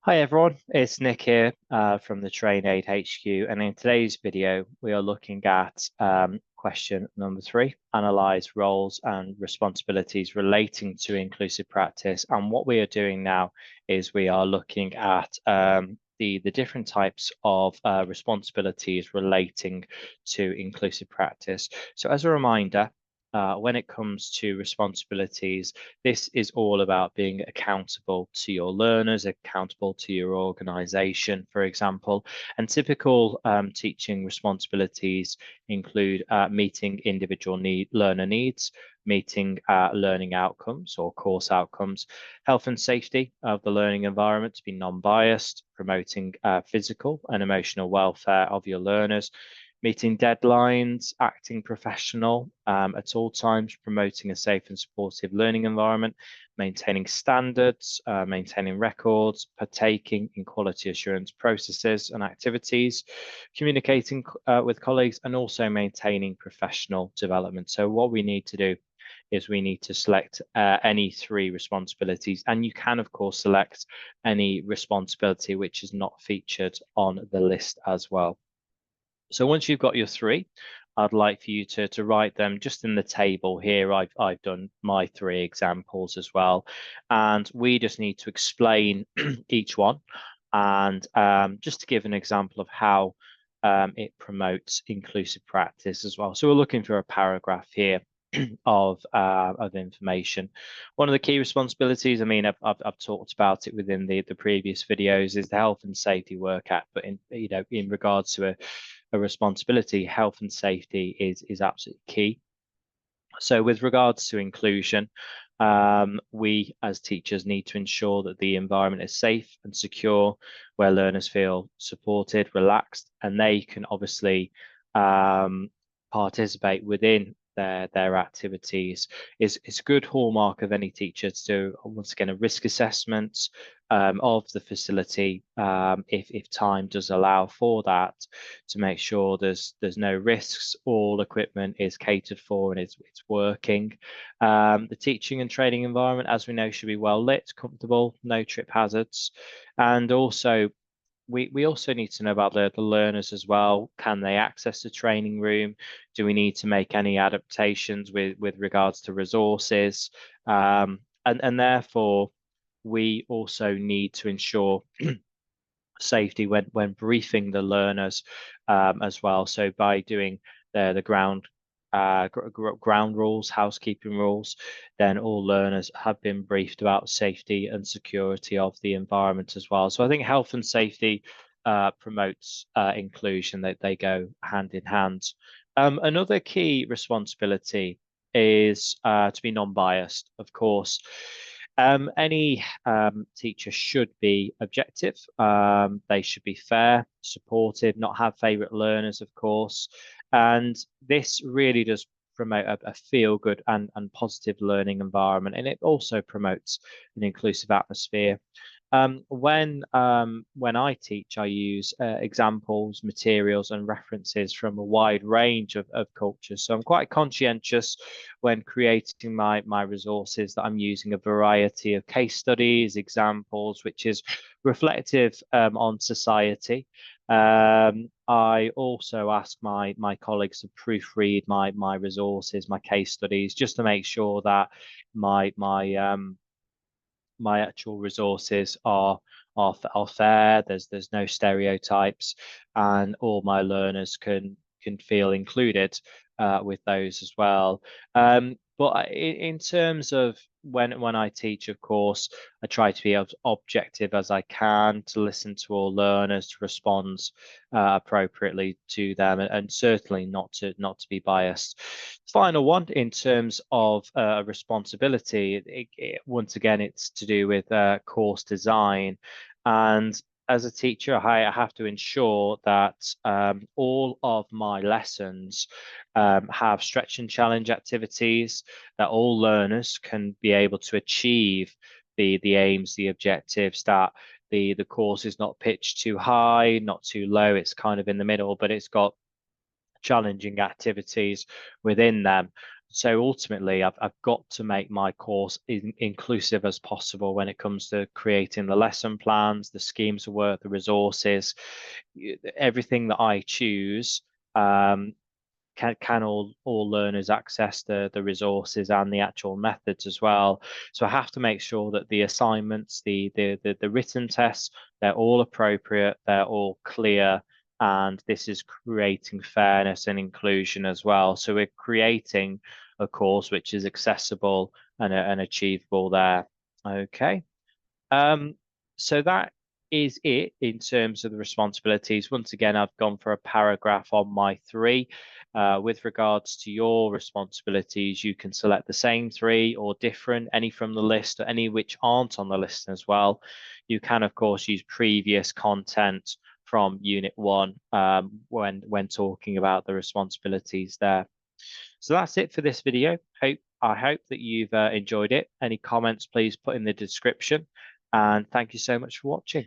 Hi everyone, it's Nick here from the TrainAid HQ, and in today's video we are looking at question number 3, analyze roles and responsibilities relating to inclusive practice. And what we are doing now is we are looking at the different types of responsibilities relating to inclusive practice. So as a reminder, when it comes to responsibilities, this is all about being accountable to your learners, accountable to your organization, for example. And typical teaching responsibilities include meeting individual learner needs, meeting learning outcomes or course outcomes, health and safety of the learning environment to be non-biased, promoting physical and emotional welfare of your learners, meeting deadlines, acting professional at all times, promoting a safe and supportive learning environment, maintaining standards, maintaining records, partaking in quality assurance processes and activities, communicating with colleagues, and also maintaining professional development. So what we need to do is we need to select any 3 responsibilities, and you can of course select any responsibility which is not featured on the list as well. So once you've got your 3, I'd like for you to write them just in the table here. I've done my 3 examples as well, and we just need to explain each one, and just to give an example of how it promotes inclusive practice as well. So we're looking for a paragraph here of information. One of the key responsibilities, I mean, I've talked about it within the previous videos, is the Health and Safety Work Act. But in regards to a responsibility, health and safety is absolutely key. So with regards to inclusion, we as teachers need to ensure that the environment is safe and secure, where learners feel supported, relaxed, and they can obviously participate within their activities. It's a good hallmark of any teacher to do, once again, a risk assessment of the facility, if time does allow for that, to make sure there's no risks, all equipment is catered for and it's working. The teaching and training environment, as we know, should be well lit, comfortable, no trip hazards. And also we also need to know about the learners as well. Can they access the training room? Do we need to make any adaptations with regards to resources? And therefore, we also need to ensure safety when briefing the learners as well. So by doing the ground rules, housekeeping rules, then all learners have been briefed about safety and security of the environment as well. So I think health and safety promotes inclusion, that they go hand in hand. Another key responsibility is to be non-biased, of course. Any teacher should be objective. They should be fair, supportive, not have favorite learners, of course. And this really does promote a feel-good and positive learning environment, and it also promotes an inclusive atmosphere. When I teach, I use examples, materials, and references from a wide range of cultures. So I'm quite conscientious when creating my resources, that I'm using a variety of case studies, examples, which is reflective on society. I also ask my colleagues to proofread my resources, my case studies, just to make sure that my actual resources are fair. There's no stereotypes, and all my learners can feel included with those as well. But in terms of when I teach, of course, I try to be as objective as I can, to listen to all learners, to respond appropriately to them, and certainly not to be biased. Final one, in terms of responsibility, once again, it's to do with course design. And as a teacher, I have to ensure that all of my lessons have stretch and challenge activities, that all learners can be able to achieve the aims, the objectives, that the course is not pitched too high, not too low. It's kind of in the middle, but it's got challenging activities within them. So ultimately, I've got to make my course inclusive as possible when it comes to creating the lesson plans, the schemes of work, the resources, everything that I choose. Can all learners access the resources and the actual methods as well? So I have to make sure that the assignments, the written tests, they're all appropriate, they're all clear, and this is creating fairness and inclusion as well. So we're creating a course which is accessible and achievable there. Okay. So that is it in terms of the responsibilities. Once again, I've gone for a paragraph on my three. With regards to your responsibilities, you can select the same three or different, any from the list or any which aren't on the list as well. You can, of course, use previous content from Unit 1 when talking about the responsibilities there. So that's it for this video. I hope that you've enjoyed it. Any comments, please put in the description. And thank you so much for watching.